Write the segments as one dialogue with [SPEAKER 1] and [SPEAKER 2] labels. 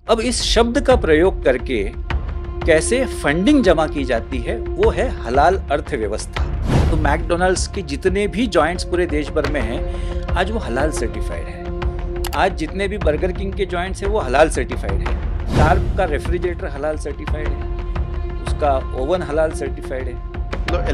[SPEAKER 1] अब इस शब्द का प्रयोग करके कैसे फंडिंग जमा की जाती है वो है हलाल अर्थव्यवस्था। तो मैकडोनल्ड्स के जितने भी जॉइंट्स पूरे देश भर में हैं आज वो हलाल सर्टिफाइड है। आज जितने भी बर्गर किंग के जॉइंट्स हैं वो हलाल सर्टिफाइड है। शार्प का रेफ्रिजरेटर हलाल सर्टिफाइड है, उसका ओवन हलाल सर्टिफाइड है,
[SPEAKER 2] मतलब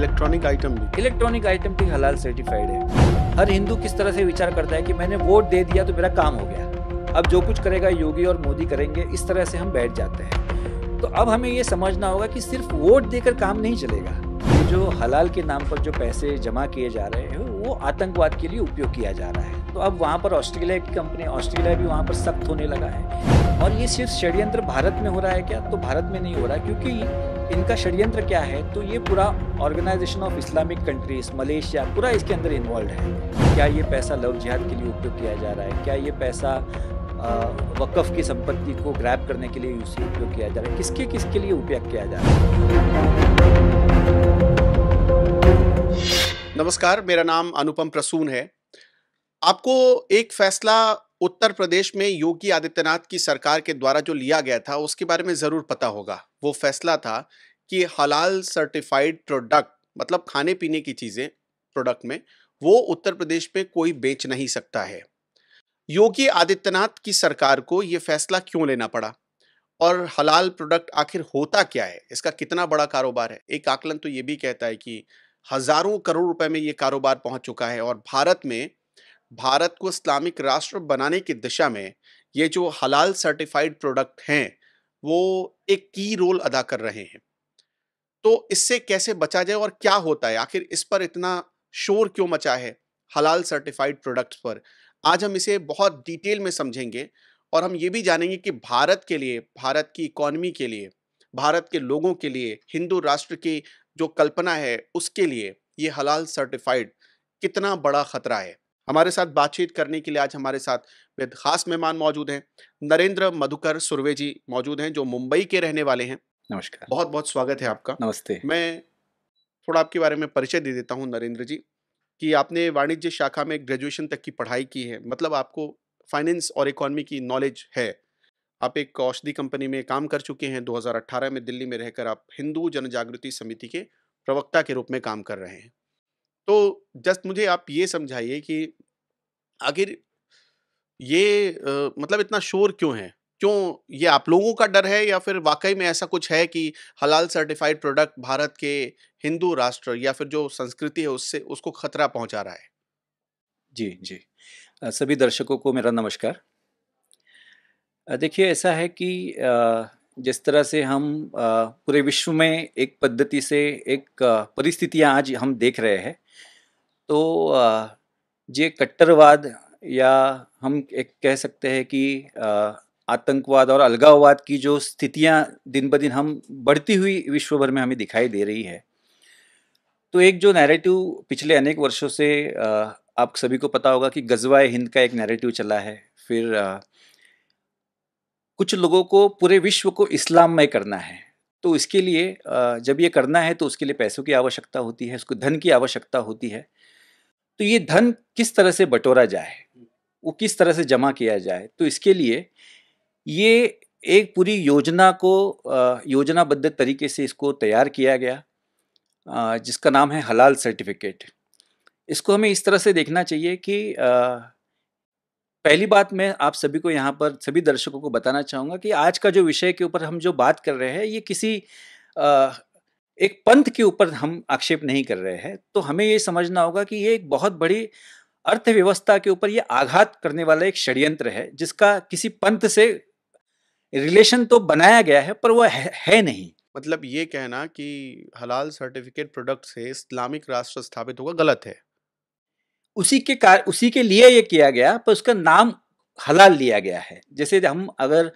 [SPEAKER 2] इलेक्ट्रॉनिक आइटम भी
[SPEAKER 1] हलाल सर्टिफाइड है। हर हिंदू किस तरह से विचार करता है कि मैंने वोट दे दिया तो मेरा काम हो गया, अब जो कुछ करेगा योगी और मोदी करेंगे, इस तरह से हम बैठ जाते हैं। तो अब हमें ये समझना होगा कि सिर्फ वोट देकर काम नहीं चलेगा। ये जो हलाल के नाम पर जो पैसे जमा किए जा रहे हैं वो आतंकवाद के लिए उपयोग किया जा रहा है। तो अब वहाँ पर ऑस्ट्रेलिया की कंपनी, ऑस्ट्रेलिया भी वहाँ पर सख्त होने लगा है। और ये सिर्फ षड्यंत्र भारत में हो रहा है क्या? तो भारत में नहीं हो रहा, क्योंकि इनका षड्यंत्र क्या है, तो ये पूरा organisation of Islamic countries, Malaysia, पूरा इसके अंदर इन्वॉल्व है। क्या ये पैसा लव जिहाद के लिए उपयोग किया जा रहा है? क्या ये पैसा वक़्फ़ की संपत्ति को ग्रैब करने के लिए उसे उपयोग किया जा रहा है? किसके लिए उपयोग किया जा रहा है?
[SPEAKER 2] नमस्कार, मेरा नाम अनुपम प्रसून है। आपको एक फैसला उत्तर प्रदेश में योगी आदित्यनाथ की सरकार के द्वारा जो लिया गया था उसके बारे में ज़रूर पता होगा। वो फैसला था कि हलाल सर्टिफाइड प्रोडक्ट, मतलब खाने पीने की चीज़ें प्रोडक्ट में, वो उत्तर प्रदेश में कोई बेच नहीं सकता है। योगी आदित्यनाथ की सरकार को ये फैसला क्यों लेना पड़ा और हलाल प्रोडक्ट आखिर होता क्या है, इसका कितना बड़ा कारोबार है? एक आकलन तो ये भी कहता है कि हजारों करोड़ रुपए में ये कारोबार पहुंच चुका है और भारत को इस्लामिक राष्ट्र बनाने की दिशा में ये जो हलाल सर्टिफाइड प्रोडक्ट हैं वो एक की रोल अदा कर रहे हैं। तो इससे कैसे बचा जाए और क्या होता है, आखिर इस पर इतना शोर क्यों मचा है हलाल सर्टिफाइड प्रोडक्ट्स पर? आज हम इसे बहुत डिटेल में समझेंगे और हम ये भी जानेंगे कि भारत के लिए, भारत की इकोनॉमी के लिए, भारत के लोगों के लिए, हिंदू राष्ट्र की जो कल्पना है उसके लिए ये हलाल सर्टिफाइड कितना बड़ा खतरा है। हमारे साथ बातचीत करने के लिए आज हमारे साथ बेहद खास मेहमान मौजूद हैं। नरेंद्र मधुकर सुर्वे जी मौजूद हैं जो मुंबई के रहने वाले हैं।
[SPEAKER 1] नमस्कार।
[SPEAKER 2] बहुत बहुत स्वागत है आपका।
[SPEAKER 1] नमस्ते।
[SPEAKER 2] मैं थोड़ा आपके बारे में परिचय दे देता हूँ नरेंद्र जी, कि आपने वाणिज्य शाखा में ग्रेजुएशन तक की पढ़ाई की है, मतलब आपको फाइनेंस और इकोनॉमी की नॉलेज है। आप एक औषधि कंपनी में काम कर चुके हैं। 2018 में दिल्ली में रहकर आप हिंदू जनजागृति समिति के प्रवक्ता के रूप में काम कर रहे हैं। तो जस्ट मुझे आप ये समझाइए कि आखिर ये मतलब इतना शोर क्यों है? क्यों ये आप लोगों का डर है या फिर वाक़ई में ऐसा कुछ है कि हलाल सर्टिफ़ाइड प्रोडक्ट भारत के हिंदू राष्ट्र या फिर जो संस्कृति है उससे उसको खतरा पहुँचा रहा है?
[SPEAKER 1] जी। सभी दर्शकों को मेरा नमस्कार। देखिए, ऐसा है कि जिस तरह से हम पूरे विश्व में एक पद्धति से एक परिस्थितियाँ आज हम देख रहे हैं, तो ये कट्टरवाद या हम एक कह सकते हैं कि आतंकवाद और अलगाववाद की जो स्थितियाँ दिन ब दिन हम बढ़ती हुई विश्व भर में हमें दिखाई दे रही है। तो एक जो नैरेटिव पिछले अनेक वर्षों से आप सभी को पता होगा कि गज़वा-ए हिंद का एक नैरेटिव चला है। फिर कुछ लोगों को पूरे विश्व को इस्लाममय करना है। तो इसके लिए जब ये करना है तो उसके लिए पैसों की आवश्यकता होती है, उसको धन की आवश्यकता होती है। तो ये धन किस तरह से बटोरा जाए, वो किस तरह से जमा किया जाए, तो इसके लिए ये एक पूरी योजना को योजनाबद्ध तरीके से इसको तैयार किया गया, जिसका नाम है हलाल सर्टिफिकेट। इसको हमें इस तरह से देखना चाहिए कि पहली बात मैं आप सभी को यहाँ पर सभी दर्शकों को बताना चाहूँगा कि आज का जो विषय के ऊपर हम जो बात कर रहे हैं ये किसी एक पंथ के ऊपर हम आक्षेप नहीं कर रहे हैं। तो हमें ये समझना होगा कि ये एक बहुत बड़ी अर्थव्यवस्था के ऊपर ये आघात करने वाला एक षड्यंत्र है, जिसका किसी पंथ से रिलेशन तो बनाया गया है पर वो है नहीं।
[SPEAKER 2] मतलब ये कहना कि हलाल सर्टिफिकेट प्रोडक्ट से इस्लामिक राष्ट्र स्थापित होगा, गलत है।
[SPEAKER 1] उसी के लिए ये किया गया, पर उसका नाम हलाल लिया गया है। जैसे हम अगर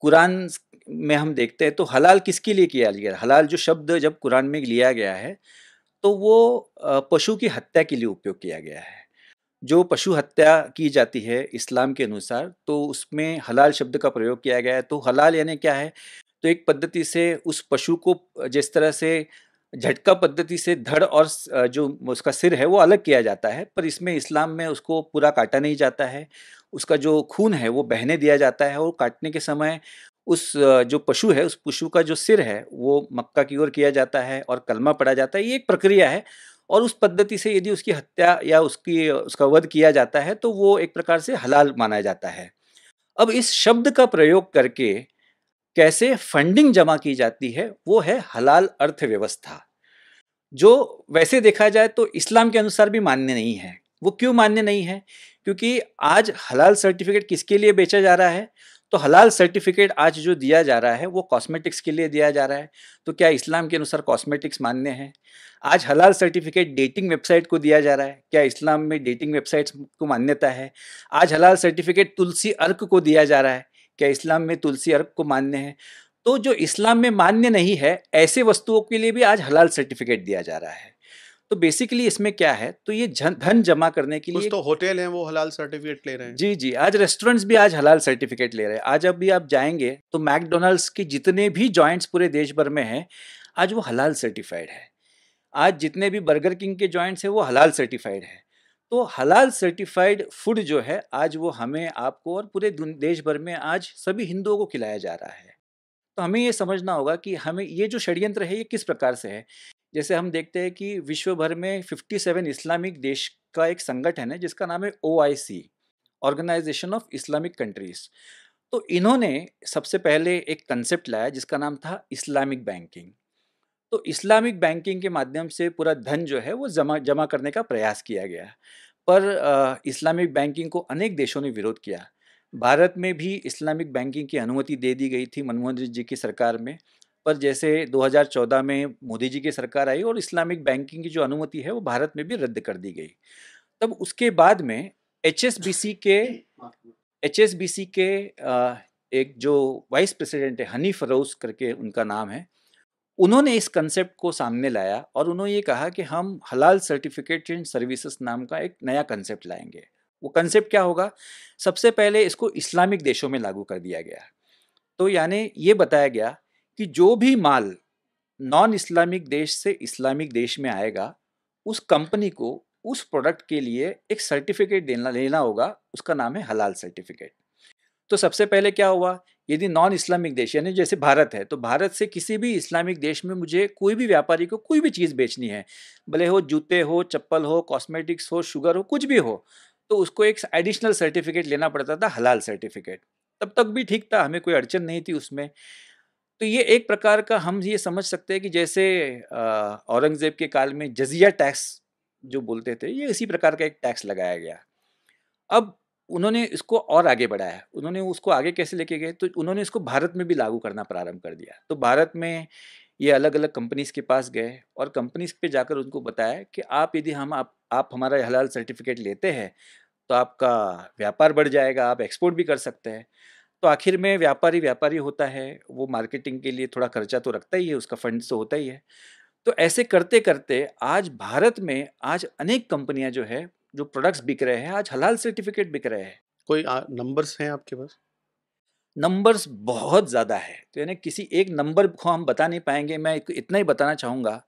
[SPEAKER 1] कुरान में हम देखते हैं तो हलाल किसके लिए किया गया? हलाल जो शब्द जब कुरान में लिया गया है तो वो पशु की हत्या के लिए उपयोग किया गया है। जो पशु हत्या की जाती है इस्लाम के अनुसार, तो उसमें हलाल शब्द का प्रयोग किया गया है। तो हलाल यानी क्या है? तो एक पद्धति से उस पशु को जिस तरह से झटका पद्धति से धड़ और जो उसका सिर है वो अलग किया जाता है, पर इसमें इस्लाम में उसको पूरा काटा नहीं जाता है, उसका जो खून है वो बहने दिया जाता है और काटने के समय उस जो पशु है, उस पशु का जो सिर है वो मक्का की ओर किया जाता है और कलमा पढ़ा जाता है। ये एक प्रक्रिया है और उस पद्धति से यदि उसकी हत्या या उसका वध किया जाता है तो वो एक प्रकार से हलाल माना जाता है। अब इस शब्द का प्रयोग करके कैसे फंडिंग जमा की जाती है, वो है हलाल अर्थव्यवस्था, जो वैसे देखा जाए तो इस्लाम के अनुसार भी मान्य नहीं है। वो क्यों मान्य नहीं है? क्योंकि आज हलाल सर्टिफिकेट किसके लिए बेचा जा रहा है? तो हलाल सर्टिफिकेट आज जो दिया जा रहा है वो कॉस्मेटिक्स के लिए दिया जा रहा है। तो क्या इस्लाम के अनुसार कॉस्मेटिक्स मान्य है? आज हलाल सर्टिफिकेट डेटिंग वेबसाइट को दिया जा रहा है। क्या इस्लाम में डेटिंग वेबसाइट्स को मान्यता है? आज हलाल सर्टिफिकेट तुलसी अर्क को दिया जा रहा है। क्या इस्लाम में तुलसी अर्क को मान्य है? तो जो इस्लाम में मान्य नहीं है, ऐसे वस्तुओं के लिए भी आज हलाल सर्टिफिकेट दिया जा रहा है। तो बेसिकली इसमें क्या है, तो ये धन जमा करने के
[SPEAKER 2] कुछ
[SPEAKER 1] लिए
[SPEAKER 2] तो होटल हैं वो हलाल सर्टिफिकेट ले रहे हैं।
[SPEAKER 1] जी, जी, आज रेस्टोरेंट्स भी आज हलाल सर्टिफिकेट ले रहे हैं। आज अभी आप जाएँगे तो मैकडॉनल्ड्स के जितने भी जॉइंट्स पूरे देश भर में हैं, आज वो हलाल सर्टिफाइड है। आज जितने भी बर्गर किंग के जॉइंट्स हैं वो हलाल सर्टिफाइड है। तो हलाल सर्टिफाइड फूड जो है आज वो हमें, आपको और पूरे देश भर में आज सभी हिंदुओं को खिलाया जा रहा है। तो हमें ये समझना होगा कि हमें ये जो षड्यंत्र है ये किस प्रकार से है। जैसे हम देखते हैं कि विश्व भर में 57 इस्लामिक देश का एक संगठन है जिसका नाम है OIC, organisation of Islamic countries. तो इन्होंने सबसे पहले एक कंसेप्ट लाया जिसका नाम था इस्लामिक बैंकिंग। तो इस्लामिक बैंकिंग के माध्यम से पूरा धन जो है वो जमा जमा करने का प्रयास किया गया। पर इस्लामिक बैंकिंग को अनेक देशों ने विरोध किया। भारत में भी इस्लामिक बैंकिंग की अनुमति दे दी गई थी मनमोहन जी की सरकार में। पर जैसे 2014 में मोदी जी की सरकार आई और इस्लामिक बैंकिंग की जो अनुमति है वो भारत में भी रद्द कर दी गई। तब उसके बाद में HSBC के एक जो वाइस प्रेसिडेंट है, हनीफ रऊस करके उनका नाम है, उन्होंने इस कंसेप्ट को सामने लाया और उन्होंने ये कहा कि हम हलाल सर्टिफिकेट एंड सर्विसेज नाम का एक नया कंसेप्ट लाएंगे। वो कंसेप्ट क्या होगा? सबसे पहले इसको इस्लामिक देशों में लागू कर दिया गया। तो यानी ये बताया गया कि जो भी माल नॉन इस्लामिक देश से इस्लामिक देश में आएगा, उस कंपनी को उस प्रोडक्ट के लिए एक सर्टिफिकेट लेना होगा, उसका नाम है हलाल सर्टिफिकेट। तो सबसे पहले क्या हुआ, यदि नॉन इस्लामिक देश यानी जैसे भारत है, तो भारत से किसी भी इस्लामिक देश में मुझे कोई भी व्यापारी को कोई भी चीज़ बेचनी है, भले हो जूते हो, चप्पल हो, कॉस्मेटिक्स हो, शुगर हो, कुछ भी हो, तो उसको एक एडिशनल सर्टिफिकेट लेना पड़ता था, हलाल सर्टिफिकेट। तब तक भी ठीक था, हमें कोई अड़चन नहीं थी उसमें। तो ये एक प्रकार का हम ये समझ सकते हैं कि जैसे औरंगज़ेब के काल में जजिया टैक्स जो बोलते थे, ये इसी प्रकार का एक टैक्स लगाया गया। अब उन्होंने इसको और आगे बढ़ाया। उन्होंने उसको आगे कैसे लेके गए, तो उन्होंने इसको भारत में भी लागू करना प्रारंभ कर दिया। तो भारत में ये अलग-अलग कंपनीज़ के पास गए और कंपनीज़ पे जाकर उनको बताया कि आप यदि आप हमारा हलाल सर्टिफिकेट लेते हैं, तो आपका व्यापार बढ़ जाएगा, आप एक्सपोर्ट भी कर सकते हैं। तो आखिर में व्यापारी व्यापारी होता है, वो मार्केटिंग के लिए थोड़ा खर्चा तो रखता ही है, उसका फंड्स तो होता ही है। तो ऐसे करते-करते आज भारत में आज अनेक कंपनियाँ जो है, जो प्रोडक्ट्स बिक रहे हैं, आज हलाल सर्टिफिकेट बिक रहे हैं।
[SPEAKER 2] कोई नंबर्स हैं आपके पास?
[SPEAKER 1] नंबर्स बहुत ज़्यादा है, तो यानी किसी एक नंबर को हम बता नहीं पाएँगे। मैं इतना ही बताना चाहूँगा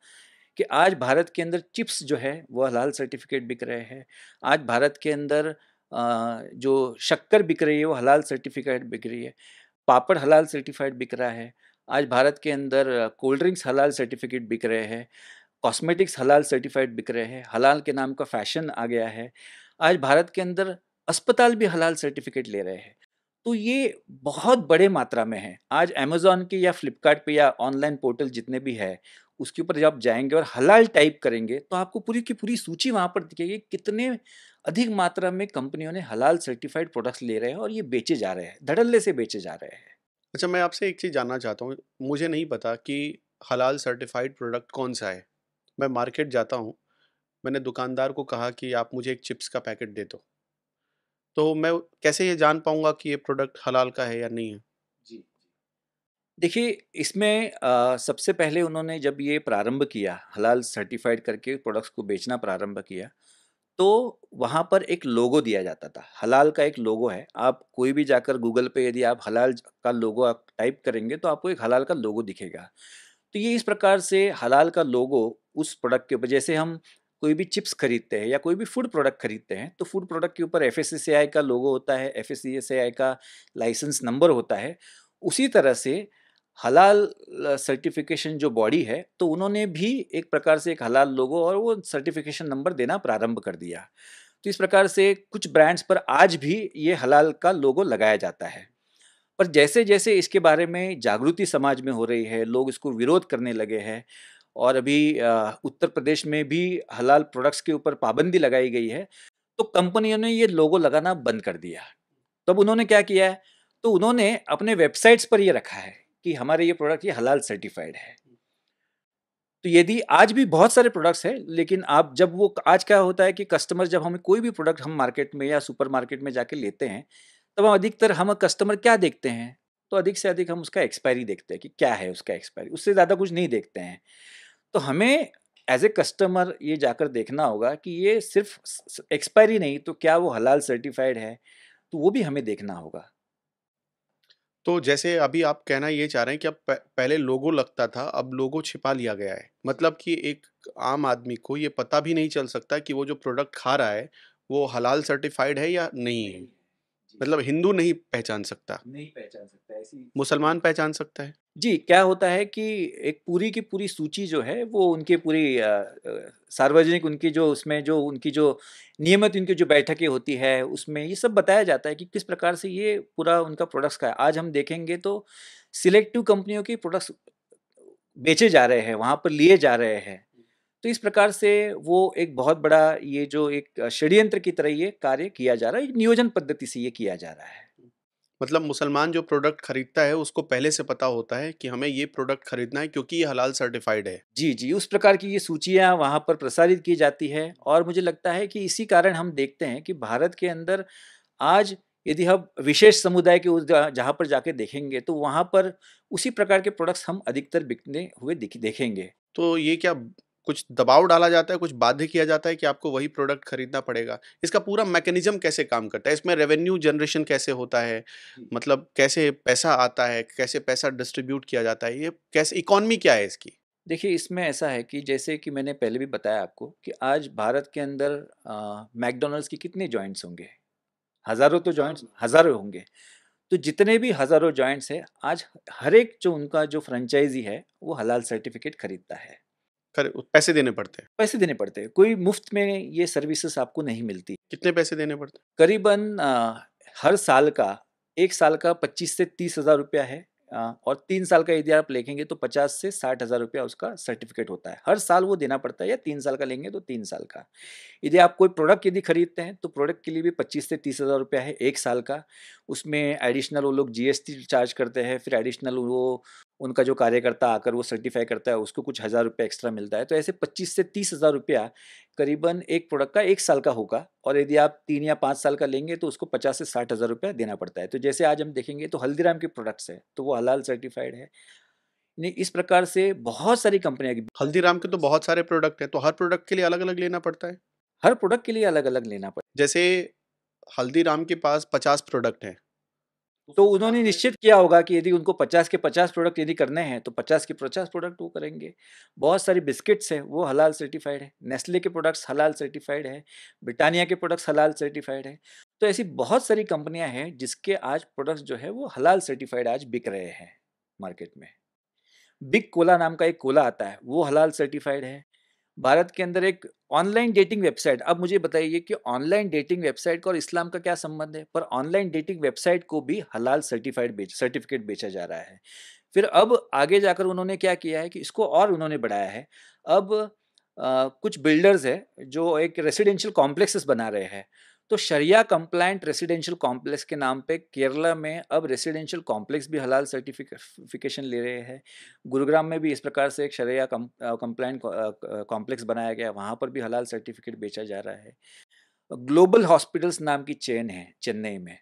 [SPEAKER 1] कि आज भारत के अंदर चिप्स जो है, वो हलाल सर्टिफिकेट बिक रहे हैं। आज भारत के अंदर जो शक्कर बिक रही है, वो हलाल सर्टिफिकेट बिक रही है। पापड़ हलाल सर्टिफाइड बिक रहा है। आज भारत के अंदर कोल्ड ड्रिंक्स हलाल सर्टिफिकेट बिक रहे हैं। कॉस्मेटिक्स हलाल सर्टिफाइड बिक रहे हैं। हलाल के नाम का फ़ैशन आ गया है। आज भारत के अंदर अस्पताल भी हलाल सर्टिफिकेट ले रहे हैं। तो ये बहुत बड़े मात्रा में है। आज अमेज़न के या फ्लिपकार्ट पे या ऑनलाइन पोर्टल जितने भी हैं, उसके ऊपर जब आप जाएँगे और हलाल टाइप करेंगे, तो आपको पूरी की पूरी सूची वहाँ पर दिखेगी, कितने अधिक मात्रा में कंपनियों ने हलाल सर्टिफाइड प्रोडक्ट्स ले रहे हैं और ये बेचे जा रहे हैं, धड़ल्ले से बेचे जा रहे हैं।
[SPEAKER 2] अच्छा, मैं आपसे एक चीज़ जानना चाहता हूँ। मुझे नहीं पता कि हलाल सर्टिफ़ाइड प्रोडक्ट कौन-सा है। मैं मार्केट जाता हूँ, मैंने दुकानदार को कहा कि आप मुझे एक चिप्स का पैकेट दे दो। तो मैं कैसे ये जान पाऊँगा कि ये प्रोडक्ट हलाल का है या नहीं है?
[SPEAKER 1] जी। देखिए, इसमें सबसे पहले उन्होंने जब ये प्रारंभ किया, हलाल सर्टिफ़ाइड करके प्रोडक्ट्स को बेचना प्रारंभ किया, तो वहाँ पर एक लोगो दिया जाता था। हलाल का एक लोगो है, आप कोई भी जाकर गूगल पे यदि आप हलाल का लोगो आप टाइप करेंगे, तो आपको एक हलाल का लोगो दिखेगा। तो ये इस प्रकार से हलाल का लोगो उस प्रोडक्ट के ऊपर, जैसे हम कोई भी चिप्स खरीदते हैं या कोई भी फूड प्रोडक्ट खरीदते हैं तो फूड प्रोडक्ट के ऊपर एफएसएसएआई का लोगो होता है, एफएसएसएआई का लाइसेंस नंबर होता है। उसी तरह से हलाल सर्टिफिकेशन जो बॉडी है तो उन्होंने भी एक प्रकार से एक हलाल लोगो और वो सर्टिफिकेशन नंबर देना प्रारंभ कर दिया। तो इस प्रकार से कुछ ब्रांड्स पर आज भी ये हलाल का लोगो लगाया जाता है। पर जैसे-जैसे इसके बारे में जागृति समाज में हो रही है, लोग इसको विरोध करने लगे हैं और अभी उत्तर प्रदेश में भी हलाल प्रोडक्ट्स के ऊपर पाबंदी लगाई गई है, तो कंपनियों ने ये लोगो लगाना बंद कर दिया। तब उन्होंने क्या किया है, तो उन्होंने अपने वेबसाइट्स पर ये रखा है कि हमारे ये प्रोडक्ट ये हलाल सर्टिफाइड है। तो यदि आज भी बहुत सारे प्रोडक्ट्स हैं, लेकिन आप जब वो आज क्या होता है कि कस्टमर जब हमें कोई भी प्रोडक्ट हम मार्केट में या सुपरमार्केट में जाके लेते हैं, तब हम कस्टमर क्या देखते हैं? तो अधिक से अधिक हम उसका एक्सपायरी देखते हैं कि क्या है उसका एक्सपायरी, उससे ज़्यादा कुछ नहीं देखते हैं। तो हमें एज़ ए कस्टमर ये जाकर देखना होगा कि ये सिर्फ़ एक्सपायरी नहीं तो क्या वो हलाल सर्टिफ़ाइड है? तो वो भी हमें देखना होगा।
[SPEAKER 2] तो जैसे अभी आप कहना ये चाह रहे हैं कि अब पहले लोगो लगता था, अब लोगो छिपा लिया गया है। मतलब कि एक आम आदमी को ये पता भी नहीं चल सकता कि वो जो प्रोडक्ट खा रहा है, वो हलाल सर्टिफ़ाइड है या नहीं है।
[SPEAKER 1] नहीं, जी।
[SPEAKER 2] मतलब हिंदू नहीं पहचान सकता,
[SPEAKER 1] नहीं पहचान सकता ऐसी
[SPEAKER 2] मुसलमान पहचान सकता है।
[SPEAKER 1] जी, क्या होता है कि एक पूरी की पूरी सूची जो है वो उनकी पूरी सार्वजनिक उनकी जो उसमें जो उनकी जो नियमित उनकी जो बैठकें होती है, उसमें ये सब बताया जाता है कि किस प्रकार से ये पूरा उनका प्रोडक्ट्स का है। आज हम देखेंगे तो सिलेक्टिव कंपनियों के प्रोडक्ट्स बेचे जा रहे हैं, वहाँ पर लिए जा रहे हैं। तो इस प्रकार से वो एक बहुत बड़ा ये जो एक षड्यंत्र की तरह ये कार्य किया जा रहा है, एक नियोजन पद्धति से ये किया जा रहा है।
[SPEAKER 2] मतलब मुसलमान जो प्रोडक्ट खरीदता है, उसको पहले से पता होता है कि हमें ये प्रोडक्ट खरीदना है क्योंकि ये हलाल सर्टिफ़ाइड है।
[SPEAKER 1] जी, जी, उस प्रकार की ये सूचियाँ वहाँ पर प्रसारित की जाती है और मुझे लगता है कि इसी कारण हम देखते हैं कि भारत के अंदर आज यदि हम विशेष समुदाय के उस जहाँ पर जाके देखेंगे, तो वहाँ पर उसी प्रकार के प्रोडक्ट्स हम अधिकतर बिकने हुए देखेंगे।
[SPEAKER 2] तो ये क्या कुछ दबाव डाला जाता है, कुछ बाध्य किया जाता है कि आपको वही प्रोडक्ट खरीदना पड़ेगा? इसका पूरा मैकेनिज़्म कैसे काम करता है? इसमें रेवेन्यू जनरेशन कैसे होता है?
[SPEAKER 1] जी।
[SPEAKER 2] मतलब कैसे पैसा आता है? कैसे पैसा डिस्ट्रीब्यूट किया जाता है? ये कैसे इकोनॉमी क्या है इसकी?
[SPEAKER 1] देखिए, इसमें ऐसा है कि जैसे कि मैंने पहले भी बताया आपको कि आज भारत के अंदर मैकडॉनल्ड्स के कितने जॉइंट्स होंगे? हज़ारों तो जॉइंट्स हज़ारों होंगे। तो जितने भी हज़ारों जॉइंट्स हैं, आज हर एक जो उनका जो फ्रेंचाइज़ी है, वो हलाल सर्टिफ़िकेट खरीदता है।
[SPEAKER 2] खर पैसे देने पड़ते हैं।
[SPEAKER 1] पैसे देने पड़ते हैं, कोई मुफ़्त में ये सर्विसेज़ आपको नहीं मिलती।
[SPEAKER 2] कितने पैसे देने पड़ते हैं?
[SPEAKER 1] करीबन हर साल का 1 साल का 25 से 30 हज़ार रुपया है और 3 साल का यदि आप लेंगे तो 50 से 60 हज़ार रुपया उसका सर्टिफ़िकेट होता है। हर साल वो देना पड़ता है या 3 साल का लेंगे तो 3 साल का। यदि आप कोई प्रोडक्ट यदि खरीदते हैं तो प्रोडक्ट के लिए भी 25 से 30 हज़ार रुपया है 1 साल का। उसमें एडिशनल वो लोग जीएसटी चार्ज करते हैं, फिर एडिशनल वो उनका जो कार्यकर्ता आकर वो सर्टिफ़ाई करता है, उसको कुछ हज़ार रुपया एक्स्ट्रा मिलता है। तो ऐसे 25 से 30 हज़ार रुपया करीबन एक प्रोडक्ट का 1 साल का होगा और यदि आप 3 या 5 साल का लेंगे तो उसको 50 से 60 हज़ार रुपया देना पड़ता है। तो जैसे आज हम देखेंगे तो हल्दीराम के प्रोडक्ट्स हैं, तो वो हलाल सर्टिफ़ाइड है। नहीं, इस प्रकार से बहुत सारी कंपनियाँ की
[SPEAKER 2] हल्दीराम के तो बहुत सारे प्रोडक्ट हैं, तो हर प्रोडक्ट के लिए अलग-अलग लेना पड़ता है?
[SPEAKER 1] हर प्रोडक्ट के लिए अलग-अलग लेना पड़ता है।
[SPEAKER 2] जैसे हल्दीराम के पास 50 प्रोडक्ट हैं।
[SPEAKER 1] तो उन्होंने निश्चित किया होगा कि यदि उनको 50 के 50 प्रोडक्ट यदि करने हैं, तो 50 के 50 प्रोडक्ट वो करेंगे। बहुत सारी बिस्किट्स हैं, वो हलाल सर्टिफ़ाइड है। नेस्ले के प्रोडक्ट्स हलाल सर्टिफ़ाइड है। ब्रिटानिया के प्रोडक्ट्स हलाल सर्टिफ़ाइड है। तो ऐसी बहुत सारी कंपनियाँ हैं, जिसके आज प्रोडक्ट्स जो है, वो हलाल सर्टिफ़ाइड आज बिक रहे हैं मार्केट में। बिग कोला नाम का एक कोला आता है, वो हलाल सर्टिफ़ाइड है। भारत के अंदर एक ऑनलाइन डेटिंग वेबसाइट अब मुझे बताइए कि ऑनलाइन डेटिंग वेबसाइट का और इस्लाम का क्या संबंध है? पर ऑनलाइन डेटिंग वेबसाइट को भी हलाल सर्टिफ़िकेट बेचा जा रहा है। फिर अब आगे जाकर उन्होंने क्या किया है कि इसको और उन्होंने बढ़ाया है। अब कुछ बिल्डर्स हैं जो एक रेसिडेंशियल कॉम्प्लेक्सेस बना रहे हैं। तो शरिया कंप्लायंट रेसिडेंशियल कॉम्प्लेक्स के नाम पे केरला में अब रेसिडेंशियल कॉम्प्लेक्स भी हलाल सर्टिफिकेशन ले रहे हैं। गुरुग्राम में भी इस प्रकार से एक शरिया कंप्लायंट कॉम्प्लेक्स बनाया गया, वहाँ पर भी हलाल सर्टिफिकेट बेचा जा रहा है। ग्लोबल हॉस्पिटल्स नाम की चेन है चेन्नई में।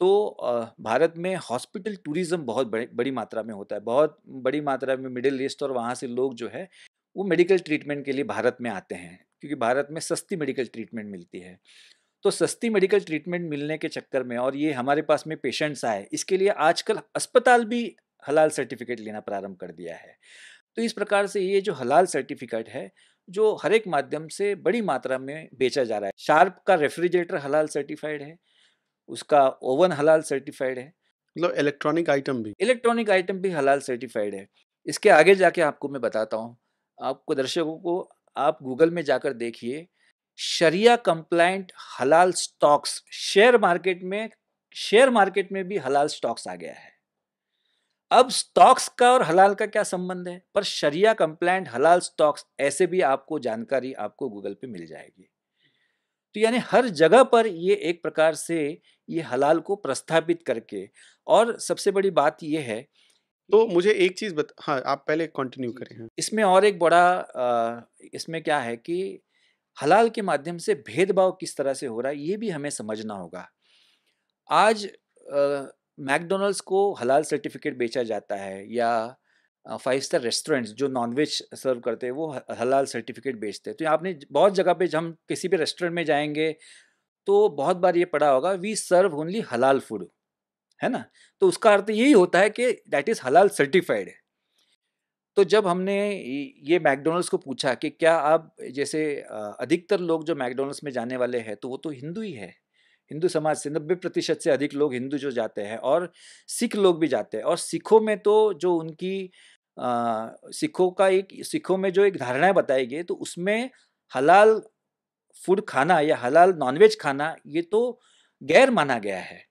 [SPEAKER 1] तो भारत में हॉस्पिटल टूरिज़्म बहुत बड़ी मात्रा में होता है। बहुत बड़ी मात्रा में मिडल ईस्ट और वहाँ से लोग जो है, वो मेडिकल ट्रीटमेंट के लिए भारत में आते हैं, क्योंकि भारत में सस्ती मेडिकल ट्रीटमेंट मिलती है। तो सस्ती मेडिकल ट्रीटमेंट मिलने के चक्कर में और ये हमारे पास में पेशेंट्स आए, इसके लिए आजकल अस्पताल भी हलाल सर्टिफ़िकेट लेना प्रारंभ कर दिया है। तो इस प्रकार से ये जो हलाल सर्टिफ़िकेट है, जो हर एक माध्यम से बड़ी मात्रा में बेचा जा रहा है। शार्प का रेफ्रिजरेटर हलाल सर्टिफाइड है, उसका ओवन हलाल सर्टिफाइड है,
[SPEAKER 2] मतलब इलेक्ट्रॉनिक आइटम भी।
[SPEAKER 1] इलेक्ट्रॉनिक आइटम भी हलाल सर्टिफाइड है। इसके आगे जाके आपको मैं बताता हूँ, आपको दर्शकों को आप गूगल में जाकर देखिए, शरिया कंप्लाइंट हलाल स्टॉक्स, शेयर मार्केट में भी हलाल स्टॉक्स आ गया है। अब स्टॉक्स का और हलाल का क्या संबंध है, पर शरिया कंप्लाइंट हलाल स्टॉक्स ऐसे भी आपको जानकारी आपको गूगल पे मिल जाएगी। तो यानी हर जगह पर ये एक प्रकार से ये हलाल को प्रस्थापित करके, और सबसे बड़ी बात ये है,
[SPEAKER 2] तो मुझे एक चीज़ हाँ, आप पहले कंटिन्यू करें। हाँ।
[SPEAKER 1] इसमें और एक बड़ा इसमें क्या है कि हलाल के माध्यम से भेदभाव किस तरह से हो रहा है, ये भी हमें समझना होगा। आज मैकडॉनल्ड्स को हलाल सर्टिफिकेट बेचा जाता है, या 5 स्टार रेस्टोरेंट्स जो नॉनवेज सर्व करते हैं वो हलाल सर्टिफिकेट बेचते हैं। तो आपने बहुत जगह पे, जब हम किसी भी रेस्टोरेंट में जाएंगे तो बहुत बार ये पढ़ा होगा, वी सर्व ओनली हलाल फूड, है ना? तो उसका अर्थ यही होता है कि दैट इज़ हलाल सर्टिफाइड है। तो जब हमने ये मैकडॉनल्ड्स को पूछा कि क्या आप जैसे अधिकतर लोग जो मैकडॉनल्ड्स में जाने वाले हैं तो वो तो हिंदू ही है, हिंदू समाज से 90% से अधिक लोग हिंदू जो जाते हैं, और सिख लोग भी जाते हैं। और सिखों में तो जो उनकी सिखों में जो एक धारणाएं बताई गई, तो उसमें हलाल फूड खाना या हलाल नॉनवेज खाना ये तो गैर माना गया है।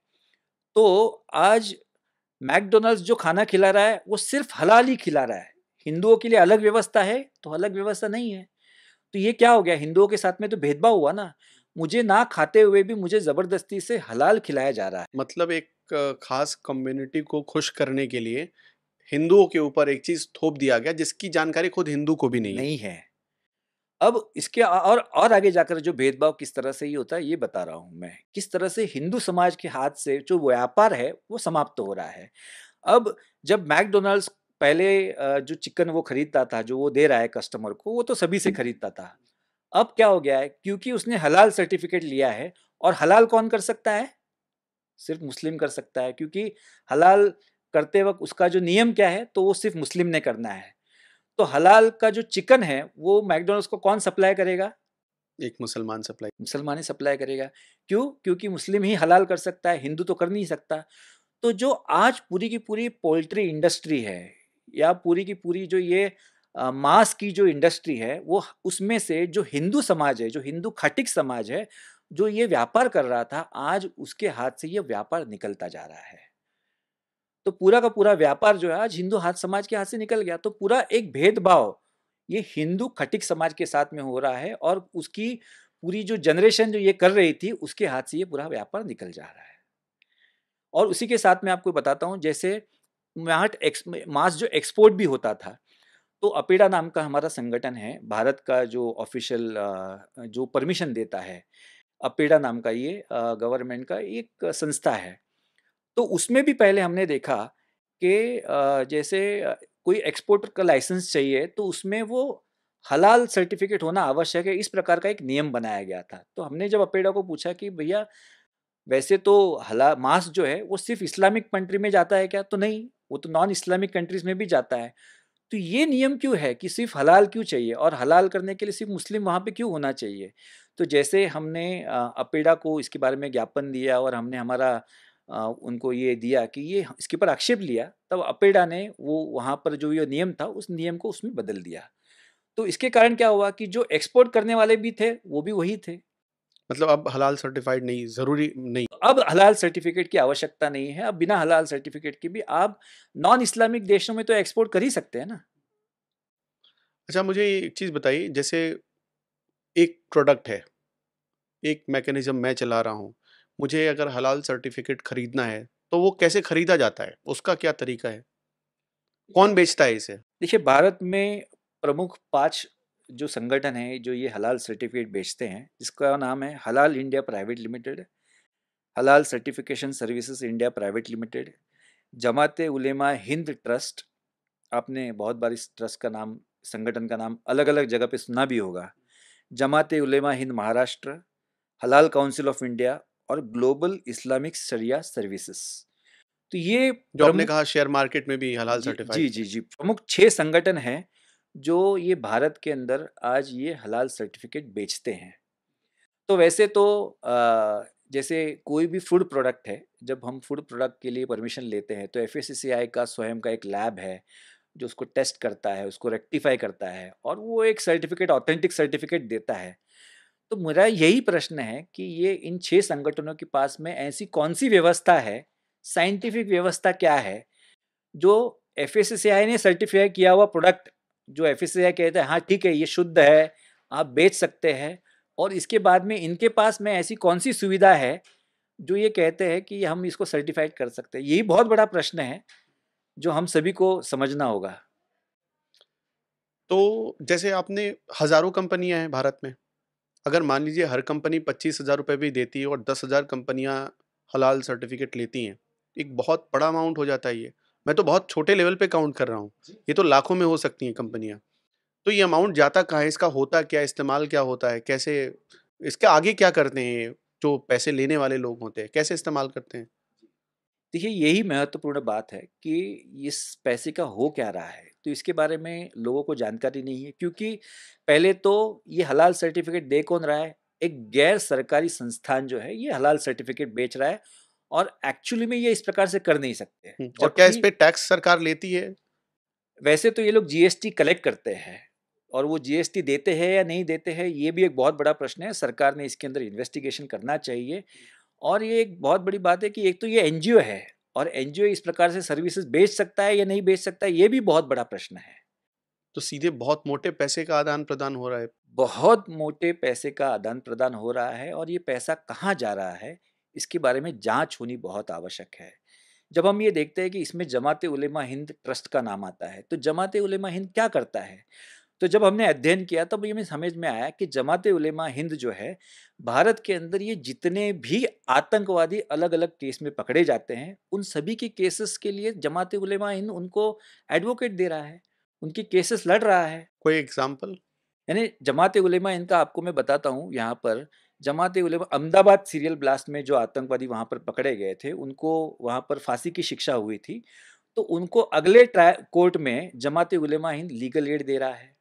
[SPEAKER 1] तो आज मैकडॉनल्ड्स जो खाना खिला रहा है वो सिर्फ हलाल ही खिला रहा है। हिंदुओं के लिए अलग व्यवस्था है तो अलग व्यवस्था नहीं है। तो ये क्या हो गया, हिंदुओं के साथ में तो भेदभाव हुआ ना। मुझे ना खाते हुए भी मुझे जबरदस्ती से हलाल खिलाया जा रहा है।
[SPEAKER 2] मतलब एक खास कम्युनिटी को खुश करने के लिए हिंदुओं के ऊपर एक चीज़ थोप दिया गया जिसकी जानकारी खुद हिंदू को भी नहीं है।
[SPEAKER 1] नहीं है। अब इसके और आगे जाकर जो भेदभाव किस तरह से ये होता है ये बता रहा हूं मैं, किस तरह से हिंदू समाज के हाथ से जो व्यापार है वो समाप्त हो रहा है। अब जब मैकडोनाल्ड्स पहले जो चिकन वो खरीदता था, जो वो दे रहा है कस्टमर को, वो तो सभी से खरीदता था। अब क्या हो गया है, क्योंकि उसने हलाल सर्टिफिकेट लिया है, और हलाल कौन कर सकता है, सिर्फ मुस्लिम कर सकता है, क्योंकि हलाल करते वक्त उसका जो नियम क्या है, तो वो सिर्फ मुस्लिम ने करना है। तो हलाल का जो चिकन है वो मैकडोनल्ड्स को कौन सप्लाई करेगा,
[SPEAKER 2] एक मुसलमान सप्लाई।
[SPEAKER 1] मुसलमान ही सप्लाई करेगा। क्यों? क्योंकि मुस्लिम ही हलाल कर सकता है, हिंदू तो कर नहीं सकता। तो जो आज पूरी की पूरी पोल्ट्री इंडस्ट्री है, या पूरी की पूरी जो ये मांस की जो इंडस्ट्री है, वो उसमें से जो हिंदू समाज है, जो हिंदू खटिक समाज है, जो ये व्यापार कर रहा था, आज उसके हाथ से ये व्यापार निकलता जा रहा है। तो पूरा का पूरा व्यापार जो है आज हिंदू हाथ समाज के हाथ से निकल गया। तो पूरा एक भेदभाव ये हिंदू खटिक समाज के साथ में हो रहा है, और उसकी पूरी जो जनरेशन जो ये कर रही थी उसके हाथ से ये पूरा व्यापार निकल जा रहा है। और उसी के साथ मैं आपको बताता हूँ, जैसे मांस जो एक्सपोर्ट भी होता था, तो अपेडा नाम का हमारा संगठन है, भारत का जो ऑफिशियल जो परमिशन देता है, अपेडा नाम का ये गवर्नमेंट का एक संस्था है। तो उसमें भी पहले हमने देखा कि जैसे कोई एक्सपोर्टर का लाइसेंस चाहिए तो उसमें वो हलाल सर्टिफिकेट होना आवश्यक है, इस प्रकार का एक नियम बनाया गया था। तो हमने जब अपेडा को पूछा कि भैया वैसे तो हला मांस जो है वो सिर्फ इस्लामिक कंट्री में जाता है क्या, तो नहीं, वो तो नॉन इस्लामिक कंट्रीज में भी जाता है। तो ये नियम क्यों है कि सिर्फ हलाल क्यों चाहिए, और हलाल करने के लिए सिर्फ मुस्लिम वहाँ पे क्यों होना चाहिए। तो जैसे हमने अपेडा को इसके बारे में ज्ञापन दिया, और हमने हमारा उनको ये दिया कि ये इसके ऊपर आक्षेप लिया, तब अपेडा ने वो वहाँ पर जो ये नियम था उस नियम को उसमें बदल दिया। तो इसके कारण क्या हुआ कि जो एक्सपोर्ट करने वाले भी थे वो भी वही थे।
[SPEAKER 2] मतलब अब हलाल सर्टिफाइड नहीं, ज़रूरी नहीं।
[SPEAKER 1] अब हलाल सर्टिफिकेट की आवश्यकता नहीं है। अब बिना हलाल सर्टिफिकेट के भी आप नॉन इस्लामिक देशों में तो एक्सपोर्ट कर ही सकते हैं ना।
[SPEAKER 2] अच्छा, मुझे एक चीज़ बताइए, जैसे एक प्रोडक्ट है, एक मैकेनिज़्म मैं चला रहा हूँ, मुझे अगर हलाल सर्टिफ़िकेट खरीदना है, तो वो कैसे खरीदा जाता है? उसका क्या तरीका है? कौन बेचता है इसे?
[SPEAKER 1] देखिए, भारत में प्रमुख 5 जो संगठन हैं जो ये हलाल सर्टिफिकेट बेचते हैं, जिसका नाम है हलाल इंडिया प्राइवेट लिमिटेड, हलाल certification services India private limited, जमाते उलेमा हिंद ट्रस्ट। आपने बहुत बार इस ट्रस्ट का नाम, संगठन का नाम अलग अलग जगह पे सुना भी होगा। जमाते उलेमा हिंद महाराष्ट्र, हलाल काउंसिल ऑफ इंडिया, और ग्लोबल इस्लामिक शरिया सर्विसेज। तो ये
[SPEAKER 2] जो आपने
[SPEAKER 1] प्रमुख,
[SPEAKER 2] कहा शेयर मार्केट में भी हलाल
[SPEAKER 1] जी
[SPEAKER 2] सर्टिफ़ाइड
[SPEAKER 1] जी
[SPEAKER 2] है।
[SPEAKER 1] जी जी प्रमुख 6 संगठन हैं जो ये भारत के अंदर आज ये हलाल सर्टिफिकेट बेचते हैं। तो वैसे तो जैसे कोई भी फूड प्रोडक्ट है, जब हम फूड प्रोडक्ट के लिए परमिशन लेते हैं तो एफएससीआई का स्वयं का एक लैब है जो उसको टेस्ट करता है, उसको रेक्टिफाई करता है और वो एक सर्टिफिकेट, ऑथेंटिक सर्टिफिकेट देता है। तो मेरा यही प्रश्न है कि ये इन 6 संगठनों के पास में ऐसी कौन-सी व्यवस्था है, साइंटिफिक व्यवस्था क्या है, जो एफएससीआई ने सर्टिफाई किया हुआ प्रोडक्ट, जो एफएससीआई कहता है हाँ ठीक है ये शुद्ध है, आप बेच सकते हैं, और इसके बाद में इनके पास में ऐसी कौन-सी सुविधा है जो ये कहते हैं कि हम इसको सर्टिफाइड कर सकते हैं? यही बहुत बड़ा प्रश्न है, जो हम सभी को समझना होगा।
[SPEAKER 2] तो जैसे आपने हज़ारों कंपनियाँ हैं भारत में, अगर मान लीजिए हर कंपनी 25,000 रुपए भी देती है और 10,000 कंपनियाँ हलाल सर्टिफ़िकेट लेती हैं, एक बहुत बड़ा अमाउंट हो जाता है ये। मैं तो बहुत छोटे लेवल पे काउंट कर रहा हूँ, ये तो लाखों में हो सकती हैं कंपनियाँ। तो ये अमाउंट जाता कहाँ है? इसका होता क्या है? इस्तेमाल क्या होता है? कैसे इसके आगे क्या करते हैं ये, जो पैसे लेने वाले लोग होते हैं, कैसे इस्तेमाल करते हैं?
[SPEAKER 1] देखिए यही महत्वपूर्ण बात है कि इस पैसे का हो क्या रहा है, तो इसके बारे में लोगों को जानकारी नहीं है, क्योंकि पहले तो ये हलाल सर्टिफिकेट दे कौन रहा है? एक गैर सरकारी संस्थान जो है ये हलाल सर्टिफिकेट बेच रहा है, और एक्चुअली में ये इस प्रकार से कर नहीं सकते,
[SPEAKER 2] और क्या इस
[SPEAKER 1] जबकि
[SPEAKER 2] पे टैक्स सरकार लेती है?
[SPEAKER 1] वैसे तो ये लोग जीएसटी कलेक्ट करते हैं, और वो जीएसटी देते हैं या नहीं देते हैं ये भी एक बहुत बड़ा प्रश्न है। सरकार ने इसके अंदर इन्वेस्टिगेशन करना चाहिए। और ये एक बहुत बड़ी बात है कि एक तो ये एनजीओ है, और एनजीओ इस प्रकार से सर्विसेज बेच सकता है या नहीं बेच सकता है, ये भी बहुत बड़ा प्रश्न है।
[SPEAKER 2] तो सीधे बहुत मोटे पैसे का आदान-प्रदान हो रहा है।
[SPEAKER 1] बहुत मोटे पैसे का आदान प्रदान हो रहा है, और ये पैसा कहाँ जा रहा है, इसके बारे में जांच होनी बहुत आवश्यक है। जब हम ये देखते हैं कि इसमें जमाते उलेमा हिंद ट्रस्ट का नाम आता है, तो जमाते उलेमा हिंद क्या करता है? तो जब हमने अध्ययन किया तब ये हमें समझ में आया कि जमाते उलेमा हिंद जो है, भारत के अंदर ये जितने भी आतंकवादी अलग अलग केस में पकड़े जाते हैं, उन सभी के केसेस के लिए जमाते उलेमा हिंद उनको एडवोकेट दे रहा है, उनकी केसेस लड़ रहा है।
[SPEAKER 2] कोई एग्ज़ाम्पल?
[SPEAKER 1] यानी जमात उलेमा इनका आपको मैं बताता हूँ यहाँ पर। जमात उलेमा अहमदाबाद सीरियल ब्लास्ट में जो आतंकवादी वहाँ पर पकड़े गए थे, उनको वहाँ पर फांसी की शिक्षा हुई थी। तो उनको अगले कोर्ट में जमात उलेमा हिंद लीगल एड दे रहा है।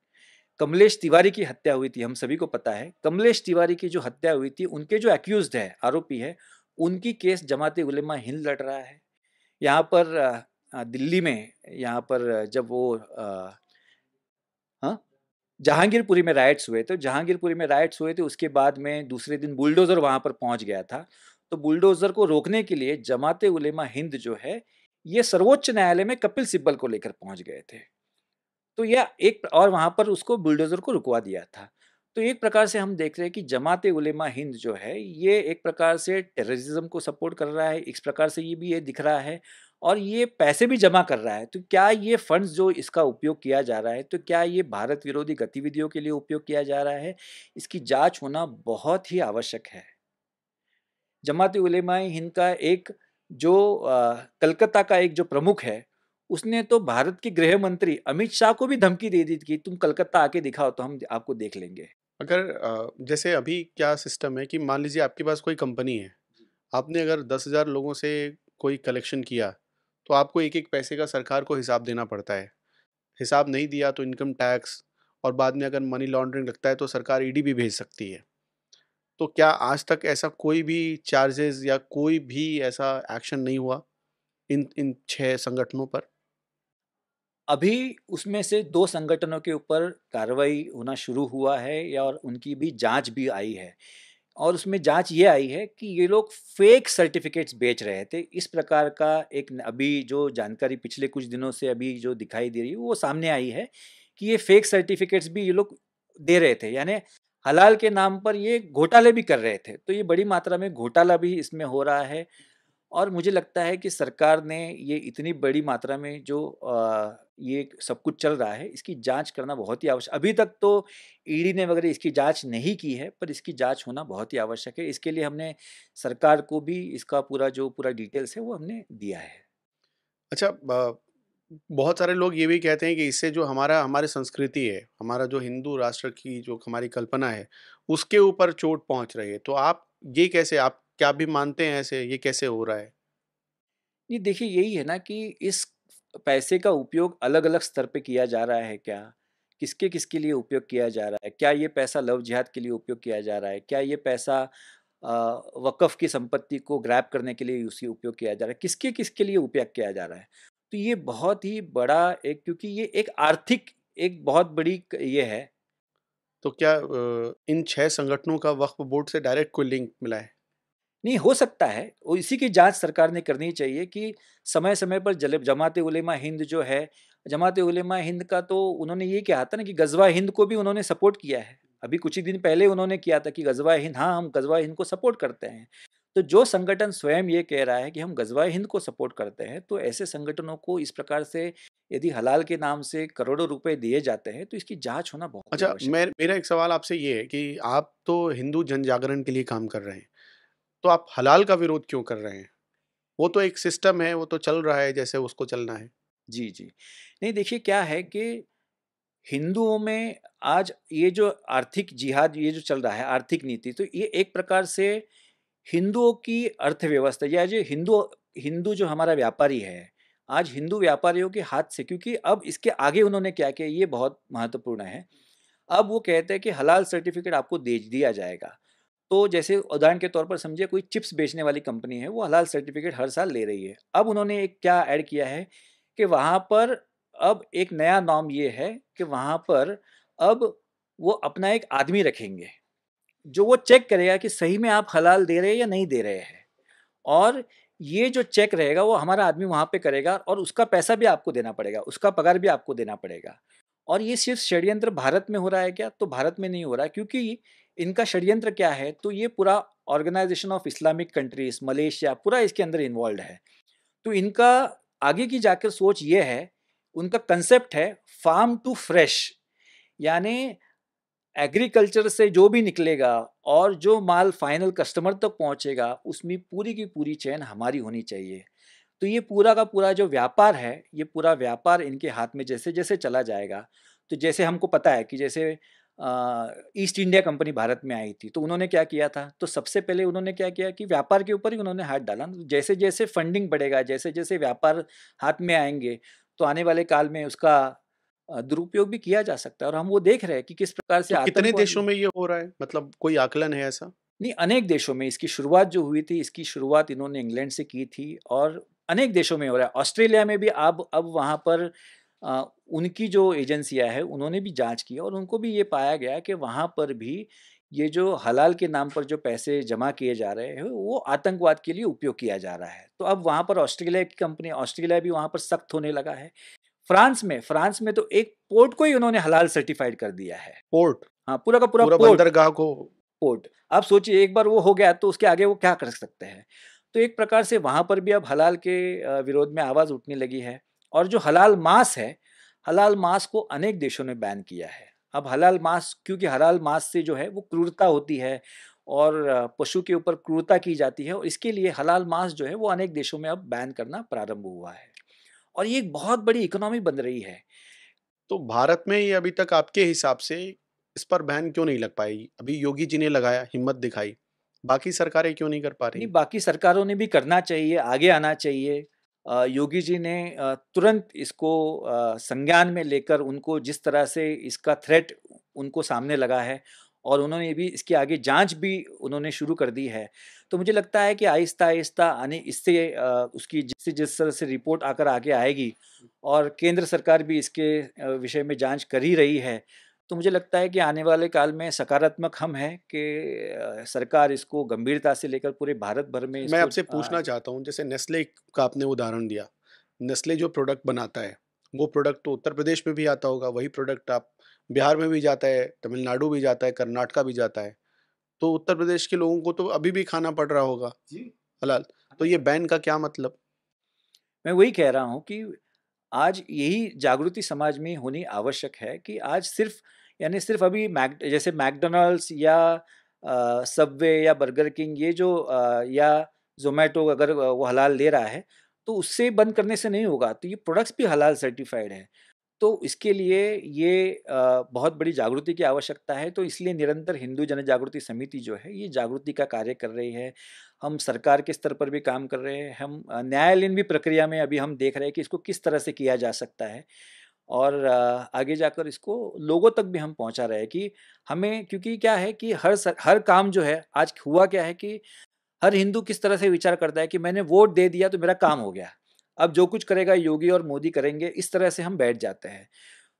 [SPEAKER 1] कमलेश तिवारी की हत्या हुई थी, हम सभी को पता है। कमलेश तिवारी की जो हत्या हुई थी, उनके जो अक्यूज्ड है, आरोपी है, उनकी केस जमात उलेमा हिंद लड़ रहा है। यहाँ पर दिल्ली में, यहाँ पर जब वो हाँ, जहांगीरपुरी में राइट्स हुए, तो जहांगीरपुरी में राइट्स हुए थे, उसके बाद में दूसरे दिन बुलडोज़र वहाँ पर पहुँच गया था। तो बुलडोज़र को रोकने के लिए जमाते उलेमा हिंद जो है, ये सर्वोच्च न्यायालय में कपिल सिब्बल को लेकर पहुँच गए थे। तो यह एक, और वहाँ पर उसको बुलडोज़र को रुकवा दिया था। तो एक प्रकार से हम देख रहे हैं कि जमात उलेमा हिंद जो है, ये एक प्रकार से टेररिज्म को सपोर्ट कर रहा है, इस प्रकार से ये भी ये दिख रहा है, और ये पैसे भी जमा कर रहा है। तो क्या ये फंड्स जो इसका उपयोग किया जा रहा है, तो क्या ये भारत विरोधी गतिविधियों के लिए उपयोग किया जा रहा है? इसकी जाँच होना बहुत ही आवश्यक है। जमात उलेमा हिंद का एक जो कलकत्ता का एक जो प्रमुख है, उसने तो भारत के गृह मंत्री अमित शाह को भी धमकी दे दी थी कि तुम कलकत्ता आके दिखाओ तो हम आपको देख लेंगे।
[SPEAKER 2] अगर जैसे अभी क्या सिस्टम है कि मान लीजिए आपके पास कोई कंपनी है, आपने अगर 10,000 लोगों से कोई कलेक्शन किया, तो आपको एक-एक पैसे का सरकार को हिसाब देना पड़ता है। हिसाब नहीं दिया तो इनकम टैक्स, और बाद में अगर मनी लॉन्ड्रिंग लगता है तो सरकार ईडी भी भेज सकती है। तो क्या आज तक ऐसा कोई भी चार्जेज़ या कोई भी ऐसा एक्शन नहीं हुआ इन इन 6 संगठनों पर?
[SPEAKER 1] अभी उसमें से 2 संगठनों के ऊपर कार्रवाई होना शुरू हुआ है, या और उनकी भी जाँच भी आई है। और उसमें जाँच ये आई है कि ये लोग फ़ेक सर्टिफ़िकेट्स बेच रहे थे। इस प्रकार का एक अभी जो जानकारी पिछले कुछ दिनों से अभी जो दिखाई दे रही है, वो सामने आई है कि ये फ़ेक सर्टिफ़िकेट्स भी ये लोग दे रहे थे। यानी हलाल के नाम पर ये घोटाले भी कर रहे थे। तो ये बड़ी मात्रा में घोटाला भी इसमें हो रहा है। और मुझे लगता है कि सरकार ने ये इतनी बड़ी मात्रा में जो ये सब कुछ चल रहा है, इसकी जाँच करना बहुत ही आवश्यक। अभी तक तो ईडी ने वगैरह इसकी जाँच नहीं की है, पर इसकी जाँच होना बहुत ही आवश्यक है। इसके लिए हमने सरकार को भी इसका पूरा डिटेल्स है वो हमने दिया है।
[SPEAKER 2] अच्छा, बहुत सारे लोग ये भी कहते हैं कि इससे जो हमारी संस्कृति है, हमारा जो हिंदू राष्ट्र की जो हमारी कल्पना है, उसके ऊपर चोट पहुँच रही है। तो आप क्या भी मानते हैं ऐसे? ये कैसे हो रहा है?
[SPEAKER 1] नहीं देखिए, यही है ना कि इस पैसे का उपयोग अलग-अलग स्तर पे किया जा रहा है क्या? किसके किसके लिए उपयोग किया जा रहा है, क्या ये पैसा लव जिहाद के लिए उपयोग किया जा रहा है, क्या ये पैसा वक़्फ़ की संपत्ति को ग्रैब करने के लिए उसी उपयोग किया जा रहा है, किसके किसके लिए उपयोग किया जा रहा है। तो ये बहुत ही बड़ा एक, क्योंकि ये एक आर्थिक एक बहुत बड़ी ये है।
[SPEAKER 2] तो क्या इन 6 संगठनों का वक्फ बोर्ड से डायरेक्ट कोई लिंक मिला है?
[SPEAKER 1] नहीं, हो सकता है, और इसी की जांच सरकार ने करनी चाहिए कि समय-समय पर जमात उलेमा हिंद जो है, जमात उलेमा हिंद का तो उन्होंने ये कहा था ना कि गज़वा हिंद को भी उन्होंने सपोर्ट किया है। अभी कुछ ही दिन पहले उन्होंने किया था कि गज़वा हिंद, हाँ, हम गज़वा हिंद को सपोर्ट करते हैं। तो जो संगठन स्वयं ये कह रहा है कि हम गज़वा हिंद को सपोर्ट करते हैं, तो ऐसे संगठनों को इस प्रकार से यदि हलाल के नाम से करोड़ों रुपए दिए जाते हैं, तो इसकी जाँच होना बहुत ही
[SPEAKER 2] अच्छा,
[SPEAKER 1] आवश्यक
[SPEAKER 2] मैं
[SPEAKER 1] है।
[SPEAKER 2] मेरा एक सवाल आपसे ये है कि आप तो हिंदू जन जागरण के लिए काम कर रहे हैं, तो आप हलाल का विरोध क्यों कर रहे हैं? वो तो एक सिस्टम है, वो तो चल रहा है जैसे उसको चलना है।
[SPEAKER 1] जी, जी। नहीं, देखिए क्या है कि हिंदुओं में आज ये जो आर्थिक जिहाद ये जो चल रहा है, आर्थिक नीति, तो ये एक प्रकार से हिंदुओं की अर्थव्यवस्था, या जो हिंदू हिंदू जो हमारा व्यापारी है, आज हिंदू व्यापारियों के हाथ से, क्योंकि अब इसके आगे उन्होंने क्या किया ये बहुत महत्वपूर्ण है। अब वो कहते हैं कि हलाल सर्टिफिकेट आपको दे दिया जाएगा। तो जैसे उदाहरण के तौर पर समझिए कोई चिप्स बेचने वाली कंपनी है, वो हलाल सर्टिफिकेट हर साल ले रही है। अब उन्होंने एक क्या ऐड किया है कि वहाँ पर अब एक नया नॉर्म ये है कि वहाँ पर अब वो अपना एक आदमी रखेंगे, जो वो चेक करेगा कि सही में आप हलाल दे रहे हैं या नहीं दे रहे हैं। और ये जो चेक रहेगा वो हमारा आदमी वहाँ पे करेगा, और उसका पैसा भी आपको देना पड़ेगा, उसका पगार भी आपको देना पड़ेगा। और ये सिर्फ षड्यंत्र भारत में हो रहा है क्या? तो भारत में नहीं हो रहा है, क्योंकि इनका षड्यंत्र क्या है, तो ये पूरा organisation of Islamic countries, Malaysia पूरा इसके अंदर इन्वॉल्व्ड है। तो इनका आगे की जाकर सोच ये है, उनका कांसेप्ट है फार्म टू फ्रेश, यानी एग्रीकल्चर से जो भी निकलेगा और जो माल फाइनल कस्टमर तक पहुंचेगा, उसमें पूरी की पूरी चेन हमारी होनी चाहिए। तो ये पूरा का पूरा जो व्यापार है, ये पूरा व्यापार इनके हाथ में जैसे जैसे चला जाएगा, तो जैसे हमको पता है कि जैसे ईस्ट इंडिया कंपनी भारत में आई थी, तो उन्होंने क्या किया था, तो सबसे पहले उन्होंने क्या किया कि व्यापार के ऊपर ही उन्होंने हाथ डाला। जैसे जैसे फंडिंग बढ़ेगा, जैसे जैसे व्यापार हाथ में आएंगे, तो आने वाले काल में उसका दुरुपयोग भी किया जा सकता है, और हम वो देख रहे हैं कि किस प्रकार से
[SPEAKER 2] तो कितने
[SPEAKER 1] आतंकवादी।
[SPEAKER 2] देशों में ये हो रहा है? मतलब कोई आकलन है ऐसा?
[SPEAKER 1] नहीं, अनेक देशों में इसकी शुरुआत जो हुई थी, इसकी शुरुआत इन्होंने इंग्लैंड से की थी, और अनेक देशों में हो रहा है। ऑस्ट्रेलिया में भी अब वहाँ पर उनकी जो एजेंसियाँ हैं, उन्होंने भी जाँच की, और उनको भी ये पाया गया कि वहाँ पर भी ये जो हलाल के नाम पर जो पैसे जमा किए जा रहे हैं, वो आतंकवाद के लिए उपयोग किया जा रहा है। तो अब वहाँ पर ऑस्ट्रेलिया की कंपनी, ऑस्ट्रेलिया भी वहाँ पर सख्त होने लगा है। फ्रांस में तो एक पोर्ट को ही उन्होंने हलाल सर्टिफ़ाइड कर दिया है।
[SPEAKER 2] पोर्ट,
[SPEAKER 1] हाँ, पूरा का पूरा
[SPEAKER 2] पूरा
[SPEAKER 1] पोर्ट।
[SPEAKER 2] बंदरगाह को।
[SPEAKER 1] पोर्ट। आप सोचिए, एक बार वो हो गया तो उसके आगे वो क्या कर सकते हैं? तो एक प्रकार से वहाँ पर भी अब हलाल के विरोध में आवाज़ उठने लगी है। और जो हलाल मांस है, हलाल मांस को अनेक देशों ने बैन किया है। अब हलाल मांस, क्योंकि हलाल मांस से जो है वो क्रूरता होती है, और पशु के ऊपर क्रूरता की जाती है, और इसके लिए हलाल मांस जो है वो अनेक देशों में अब बैन करना प्रारंभ हुआ है। और ये एक बहुत बड़ी इकोनॉमी बन रही है।
[SPEAKER 2] तो भारत में ये अभी तक आपके हिसाब से इस पर बैन क्यों नहीं लग पाई? अभी योगी जी ने लगाया, हिम्मत दिखाई, बाकी सरकारें क्यों नहीं कर पा
[SPEAKER 1] नहीं,
[SPEAKER 2] रही?
[SPEAKER 1] बाकी सरकारों ने भी करना चाहिए, आगे आना चाहिए। योगी जी ने तुरंत इसको संज्ञान में लेकर, उनको जिस तरह से इसका थ्रेट उनको सामने लगा है, और उन्होंने भी इसकी आगे जांच भी उन्होंने शुरू कर दी है। तो मुझे लगता है कि आहिस्ता-आहिस्ता आने इससे उसकी जिस तरह से रिपोर्ट आकर आगे आएगी, और केंद्र सरकार भी इसके विषय में जांच कर ही रही है, तो मुझे लगता है कि आने वाले काल में सकारात्मक हम हैं कि सरकार इसको गंभीरता से लेकर पूरे भारत भर में
[SPEAKER 2] मैं
[SPEAKER 1] इसको
[SPEAKER 2] आपसे पूछना चाहता हूँ, जैसे नेस्ले का आपने उदाहरण दिया, नेस्ले जो प्रोडक्ट बनाता है, वो प्रोडक्ट तो उत्तर प्रदेश में भी आता होगा, वही प्रोडक्ट आप बिहार में भी जाता है, तमिलनाडु भी जाता है, कर्नाटका भी जाता है। तो उत्तर प्रदेश के लोगों को तो अभी भी खाना पड़ रहा होगा
[SPEAKER 1] जी।
[SPEAKER 2] हलाल। तो ये बैन का क्या मतलब?
[SPEAKER 1] मैं वही कह रहा हूँ कि आज यही जागृति समाज में होनी आवश्यक है कि आज सिर्फ, यानी सिर्फ अभी जैसे मैकडॉनल्ड्स या सबवे या बर्गर किंग, ये जो या जोमेटो, अगर वो हलाल ले रहा है, तो उससे बंद करने से नहीं होगा, तो ये प्रोडक्ट्स भी हलाल सर्टिफाइड है। तो इसके लिए ये बहुत बड़ी जागृति की आवश्यकता है, तो इसलिए निरंतर हिंदू जन जागृति समिति जो है, ये जागृति का कार्य कर रही है। हम सरकार के स्तर पर भी काम कर रहे हैं, हम न्यायालयीन भी प्रक्रिया में अभी हम देख रहे हैं कि इसको किस तरह से किया जा सकता है। और आगे जाकर इसको लोगों तक भी हम पहुंचा रहे हैं कि हमें, क्योंकि क्या है कि हर काम जो है, आज हुआ क्या है कि हर हिंदू किस तरह से विचार करता है कि मैंने वोट दे दिया तो मेरा काम हो गया, अब जो कुछ करेगा योगी और मोदी करेंगे, इस तरह से हम बैठ जाते हैं।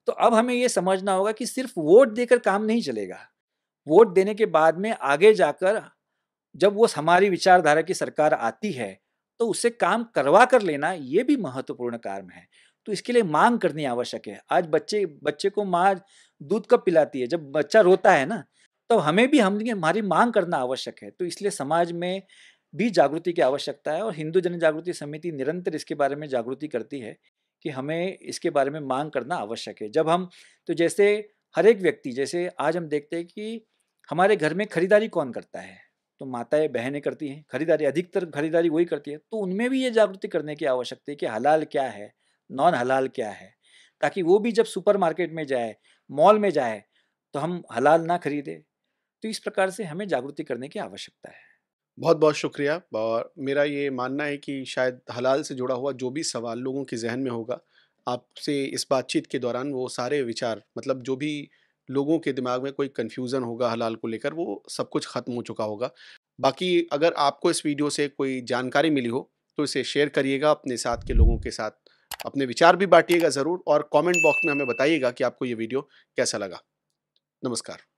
[SPEAKER 1] तो अब हमें ये समझना होगा कि सिर्फ वोट देकर काम नहीं चलेगा। वोट देने के बाद में आगे जाकर जब वो हमारी विचारधारा की सरकार आती है, तो उससे काम करवा कर लेना ये भी महत्वपूर्ण काम है। तो इसके लिए मांग करनी आवश्यक है। आज बच्चे बच्चे को माँ दूध कब पिलाती है? जब बच्चा रोता है ना, तो हमें भी हमारी मांग करना आवश्यक है। तो इसलिए समाज में भी जागृति की आवश्यकता है, और हिंदू जन जागृति समिति निरंतर इसके बारे में जागृति करती है कि हमें इसके बारे में मांग करना आवश्यक है। जब हम, तो जैसे हर एक व्यक्ति, जैसे आज हम देखते हैं कि हमारे घर में खरीदारी कौन करता है? तो माताएं बहनें करती हैं खरीदारी, अधिकतर खरीदारी वही करती है। तो उनमें भी ये जागृति करने की आवश्यकता है कि हलाल क्या है, नॉन हलाल क्या है, ताकि वो भी जब सुपरमार्केट में जाए, मॉल में जाए, तो हम हलाल ना खरीदे। तो इस प्रकार से हमें जागृति करने की आवश्यकता है।
[SPEAKER 2] बहुत-बहुत शुक्रिया और मेरा ये मानना है कि शायद हलाल से जुड़ा हुआ जो भी सवाल लोगों के ज़हन में होगा, आपसे इस बातचीत के दौरान वो सारे विचार मतलब जो भी लोगों के दिमाग में कोई कन्फ्यूज़न होगा हलाल को लेकर, वो सब कुछ ख़त्म हो चुका होगा। बाकी अगर आपको इस वीडियो से कोई जानकारी मिली हो, तो इसे शेयर करिएगा अपने साथ के लोगों के साथ। अपने विचार भी बाँटिएगा ज़रूर और कमेंट बॉक्स में हमें बताइएगा कि आपको ये वीडियो कैसा लगा। नमस्कार।